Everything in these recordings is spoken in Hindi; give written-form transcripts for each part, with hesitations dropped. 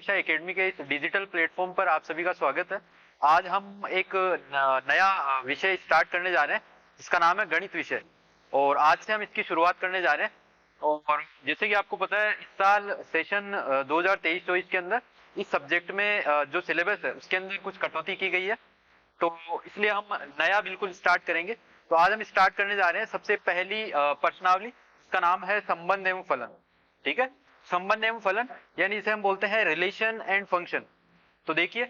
शिक्षा एकेडमी के इस डिजिटल प्लेटफॉर्म पर आप सभी का स्वागत है। आज हम एक नया विषय स्टार्ट करने जा रहे हैं जिसका नाम है गणित विषय, और आज से हम इसकी शुरुआत करने जा रहे हैं। और जैसे कि आपको पता है, इस साल सेशन 2023-24 के अंदर इस सब्जेक्ट में जो सिलेबस है उसके अंदर कुछ कटौती की गई है, तो इसलिए हम नया बिल्कुल स्टार्ट करेंगे। तो आज हम स्टार्ट करने जा रहे हैं सबसे पहली प्रश्नावली, इसका नाम है संबंध एवं फलन। ठीक है, संबंध एवं फलन यानी इसे हम बोलते हैं रिलेशन एंड फंक्शन। तो देखिए,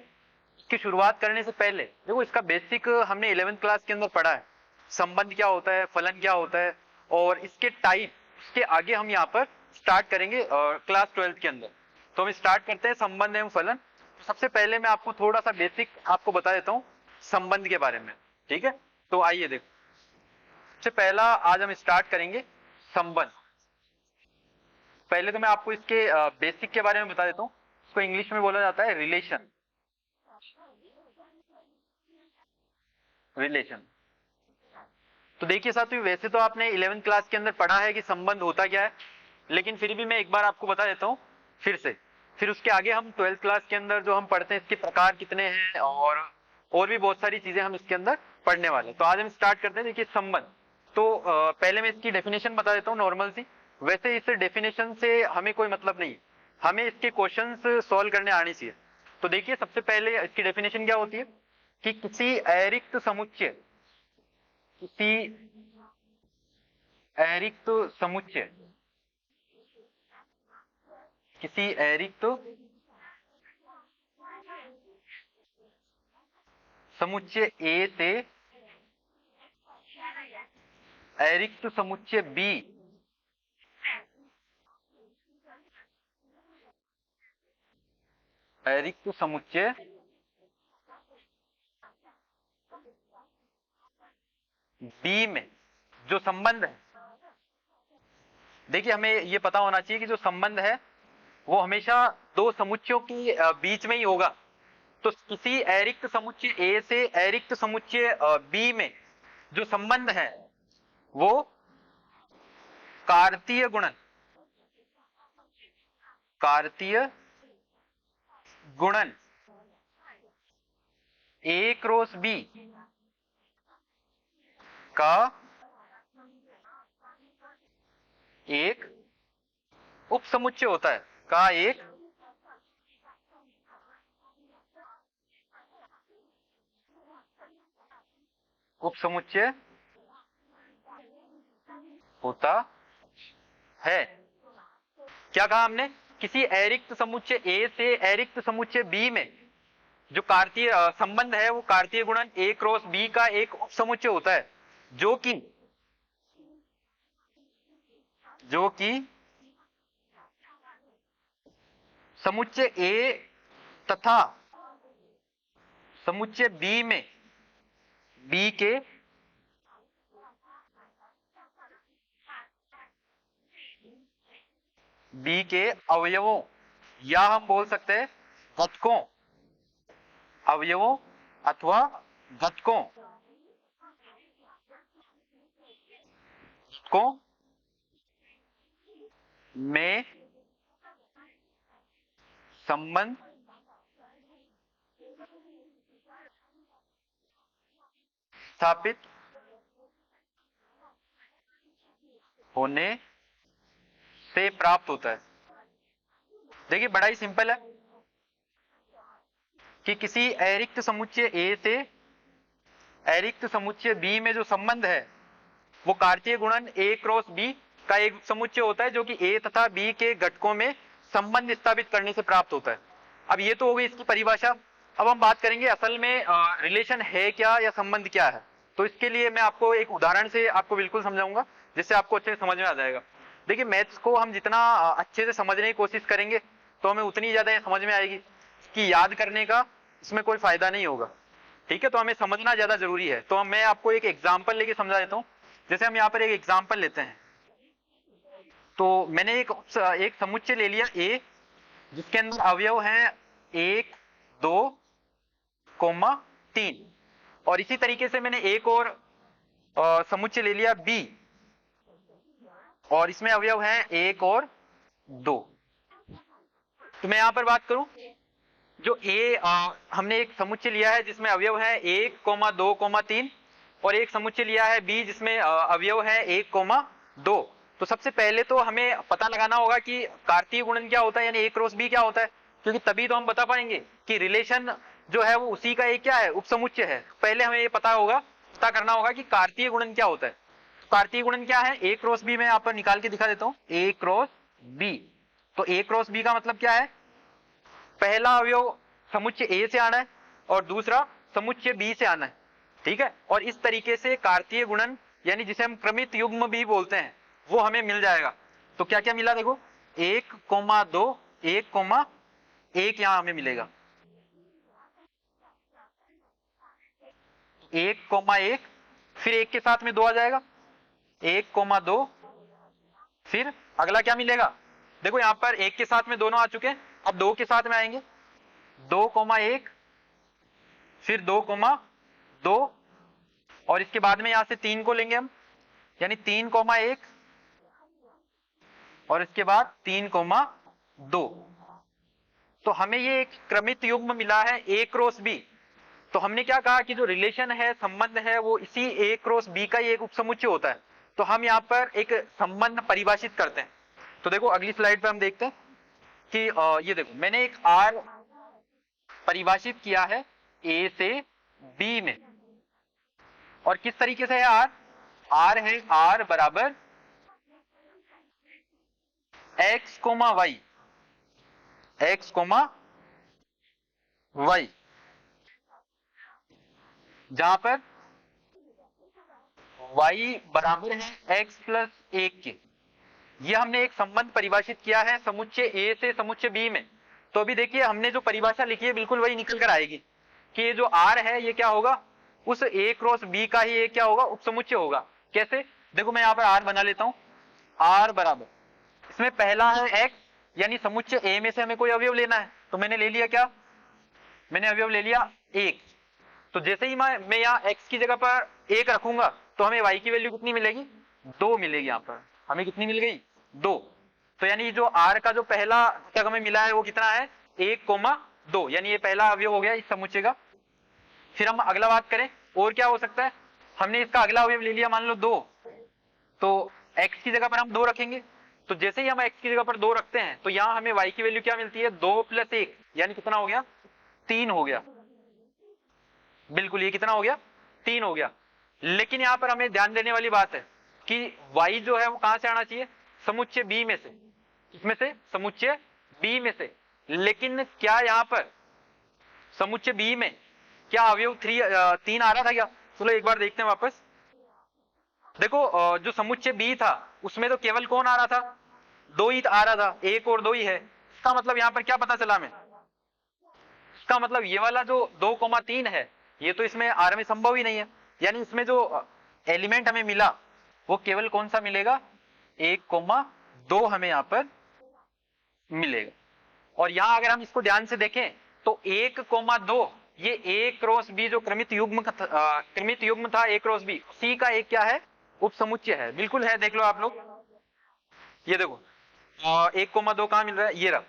इसकी शुरुआत करने से पहले देखो, इसका बेसिक हमने 11th क्लास के अंदर पढ़ा है। संबंध क्या होता है, फलन क्या होता है, और इसके टाइप, इसके आगे हम यहाँ पर स्टार्ट करेंगे क्लास 12th के अंदर। तो हम स्टार्ट करते हैं संबंध एवं फलन। तो सबसे पहले मैं आपको थोड़ा सा बेसिक आपको बता देता हूँ संबंध के बारे में। ठीक है, तो आइए देखो, सबसे पहला आज हम स्टार्ट करेंगे संबंध। पहले तो मैं आपको इसके बेसिक के बारे में बता देता हूँ। इसको इंग्लिश में बोला जाता है रिलेशन। रिलेशन तो देखिए साथियों, वैसे तो आपने 11th क्लास के अंदर पढ़ा है कि संबंध होता क्या है, लेकिन फिर भी मैं एक बार आपको बता देता हूँ फिर से। फिर उसके आगे हम 12th क्लास के अंदर जो हम पढ़ते हैं इसके प्रकार कितने हैं और भी बहुत सारी चीजें हम इसके अंदर पढ़ने वाले। तो आज हम स्टार्ट करते हैं। देखिए संबंध, तो पहले मैं इसकी डेफिनेशन बता देता हूँ नॉर्मल सी। वैसे इस डेफिनेशन से हमें कोई मतलब नहीं, हमें इसके क्वेश्चंस सॉल्व करने आने चाहिए। तो देखिए, सबसे पहले इसकी डेफिनेशन क्या होती है कि किसी अरिक्त समुच्चय, किसी अरिक्त समुच्चय, किसी अरिक्त समुच्चय ए से अरिक्त समुच्चय बी अरिक्त समुच्चय बी में जो संबंध है, देखिए हमें यह पता होना चाहिए कि जो संबंध है वो हमेशा दो समुच्चयों के बीच में ही होगा। तो किसी अरिक्त समुच्चय ए से अरिक्त समुच्चय बी में जो संबंध है वो कार्तीय गुणन, कार्तीय गुणन ए क्रॉस बी का एक उपसमुच्चय होता है, का एक उपसमुच्चय होता है। क्या कहा हमने? किसी अरिक्त समुच्चय ए से अरिक्त समुच्चय बी में जो कार्तीय संबंध है वो कार्तीय गुणन ए क्रॉस बी का एक उपसमुच्चय होता है, जो कि समुच्चय ए तथा समुच्चय बी में बी के अवयवों, या हम बोल सकते हैं घटकों, अवयवों अथवा घटकों में संबंध स्थापित होने से प्राप्त होता है। देखिए बड़ा ही सिंपल है कि किसी अरिक्त समुच्चय ए से अरिक्त समुच्चय बी में जो संबंध है वो कार्तीय गुणन ए क्रॉस बी का एक समुच्चय होता है, जो कि ए तथा बी के घटकों में संबंध स्थापित करने से प्राप्त होता है। अब ये तो हो गई इसकी परिभाषा। अब हम बात करेंगे असल में रिलेशन है क्या या संबंध क्या है। तो इसके लिए मैं आपको एक उदाहरण से आपको बिल्कुल समझाऊंगा जिससे आपको अच्छे से समझ में आ जाएगा। देखिए, मैथ्स को हम जितना अच्छे से समझने की कोशिश करेंगे तो हमें उतनी ज्यादा समझ में आएगी कि याद करने का इसमें कोई फायदा नहीं होगा। ठीक है, तो हमें समझना ज्यादा जरूरी है। तो मैं आपको एक एग्जाम्पल लेके समझा देता हूँ। जैसे हम यहाँ पर एक एग्जाम्पल लेते हैं, तो मैंने एक समुच्चय ले लिया ए, जिसके अंदर अवयव हैं 1, 2, 3, और इसी तरीके से मैंने एक और समुच्चय ले लिया बी, और इसमें अवयव हैं 1 और 2। तो मैं यहां पर बात करूं जो हमने एक समुच्चय लिया है जिसमें अवयव है 1, 2, 3 और एक समुच्चय लिया है बी जिसमें अवयव है 1, 2। तो सबसे पहले तो हमें पता लगाना होगा कि कार्तीय गुणन क्या होता है, यानी ए क्रॉस बी क्या होता है, क्योंकि तभी तो हम बता पाएंगे कि रिलेशन जो है वो उसी का एक क्या है, उपसमुच्चय है। पहले हमें ये पता करना होगा कि कार्तीय गुणन क्या होता है। कार्तीय गुणन क्या है, ए क्रॉस बी में यहाँ पर निकाल के दिखा देता हूं, ए क्रॉस बी। तो ए क्रॉस बी का मतलब क्या है, पहला अवयव समुच्चय ए से आना है और दूसरा समुच्चय बी से आना है, ठीक है। और इस तरीके से कार्तीय गुणन यानी जिसे हम क्रमित युग्म भी बोलते हैं वो हमें मिल जाएगा। तो क्या क्या मिला देखो, 1, 2, 1, 1 यहां हमें मिलेगा, 1, 1 फिर 1 के साथ में 2 आ जाएगा, 1, 2 फिर अगला क्या मिलेगा, देखो यहां पर 1 के साथ में दोनों आ चुके हैं, अब 2 के साथ में आएंगे, 2, 1 फिर 2, 2 और इसके बाद में यहां से 3 को लेंगे हम, यानी 3, 1 और इसके बाद 3, 2। तो हमें ये एक क्रमित युग्म मिला है ए क्रॉस बी। तो हमने क्या कहा कि जो रिलेशन है, संबंध है, वो इसी ए क्रॉस बी का ही एक उपसमुच्चय होता है। तो हम यहाँ पर एक संबंध परिभाषित करते हैं। तो देखो अगली स्लाइड पे हम देखते हैं कि ये देखो मैंने एक आर परिभाषित किया है ए से बी में, और किस तरीके से है आर है आर बराबर X comma Y, X comma Y, जहां पर y बराबर है x प्लस 1 के। ये हमने एक संबंध परिभाषित किया है समुच्चय A से समुच्चय B में। तो अभी देखिए हमने जो परिभाषा लिखी है बिल्कुल वही निकल कर आएगी कि ये जो R है ये क्या होगा, उस A क्रॉस B का ही एक क्या होगा, उपसमुच्चय होगा। कैसे, देखो मैं यहाँ पर R बना लेता हूं, R बराबर, इसमें पहला है x, यानी समुच्चय A में से हमें कोई अवयव लेना है, तो मैंने ले लिया क्या, मैंने अवयव ले लिया 1। तो जैसे ही मैं यहाँ x की जगह पर 1 रखूंगा तो हमें y की वैल्यू कितनी मिलेगी, 2 मिलेगी। यहाँ पर हमें कितनी मिल गई, 2। तो यानी जो r का जो पहला घटक हमें मिला है वो कितना है, 1, 2, यानी ये पहला अवयव हो गया इस समुच्चय का। फिर हम अगला बात करें और क्या हो सकता है, हमने इसका अगला अवयव ले लिया मान लो 2, तो x की जगह पर हम 2 रखेंगे। तो जैसे ही हम x की जगह पर 2 रखते हैं तो यहाँ हमें y की वैल्यू क्या मिलती है, 2 + 1 यानी कितना हो गया, 3 हो गया। बिल्कुल ये कितना हो गया, 3 हो गया। लेकिन यहां पर हमें ध्यान देने वाली बात है कि y जो है वो कहां से आना चाहिए, समुच्चय B में से, इसमें से समुच्चय B में से। लेकिन क्या यहां पर समुच्चय B में क्या अवयव 3 आ रहा था क्या, चलो एक बार देखते हैं वापस। देखो जो समुच्चय B था उसमें तो केवल कौन आ रहा था, 2 ही आ रहा था, 1 और 2 ही है। इसका मतलब यहां पर क्या पता चला हमें, इसका मतलब ये वाला जो 2, 3 है ये तो इसमें आर में संभव ही नहीं है, यानी इसमें जो एलिमेंट हमें मिला वो केवल कौन सा मिलेगा, 1, 2 हमें यहां पर मिलेगा। और यहां अगर हम इसको ध्यान से देखें तो 1, 2 ये ए क्रॉस बी जो क्रमित युग्म था ए क्रॉस बी, सी का एक क्या है, उपसमुच्चय है। बिल्कुल है, देख लो आप लोग, ये देखो 1, 2 कहां मिल रहा है, ये रहा,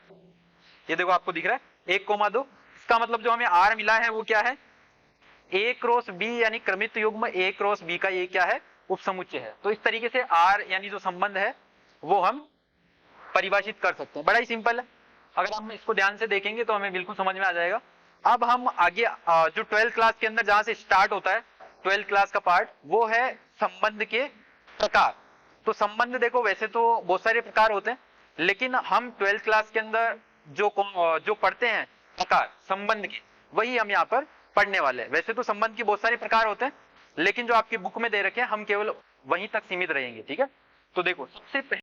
ये देखो आपको दिख रहा है 1, 2। इसका मतलब जो हमें आर मिला है वो क्या है, ए क्रॉस बी यानी क्रमित युग्म ए क्रॉस बी का ये क्या है, उपसमुच्चय है। तो इस तरीके से आर यानी जो संबंध है वो हम परिभाषित कर सकते हैं, बड़ा ही सिंपल है। अगर हम इसको ध्यान से देखेंगे तो हमें बिल्कुल समझ में आ जाएगा। अब हम आगे जो 12th क्लास के अंदर जहां से स्टार्ट होता है 12th क्लास का पार्ट, वो है संबंध के प्रकार। तो संबंध देखो वैसे तो बहुत सारे प्रकार होते हैं, लेकिन हम 12th क्लास के अंदर जो पढ़ते हैं प्रकार संबंध के, वही हम यहाँ पर पढ़ने वाले हैं। वैसे तो संबंध के बहुत सारे प्रकार होते हैं, लेकिन जो आपकी बुक में दे रखे हैं हम केवल वहीं तक सीमित रहेंगे, ठीक है। तो देखो सबसे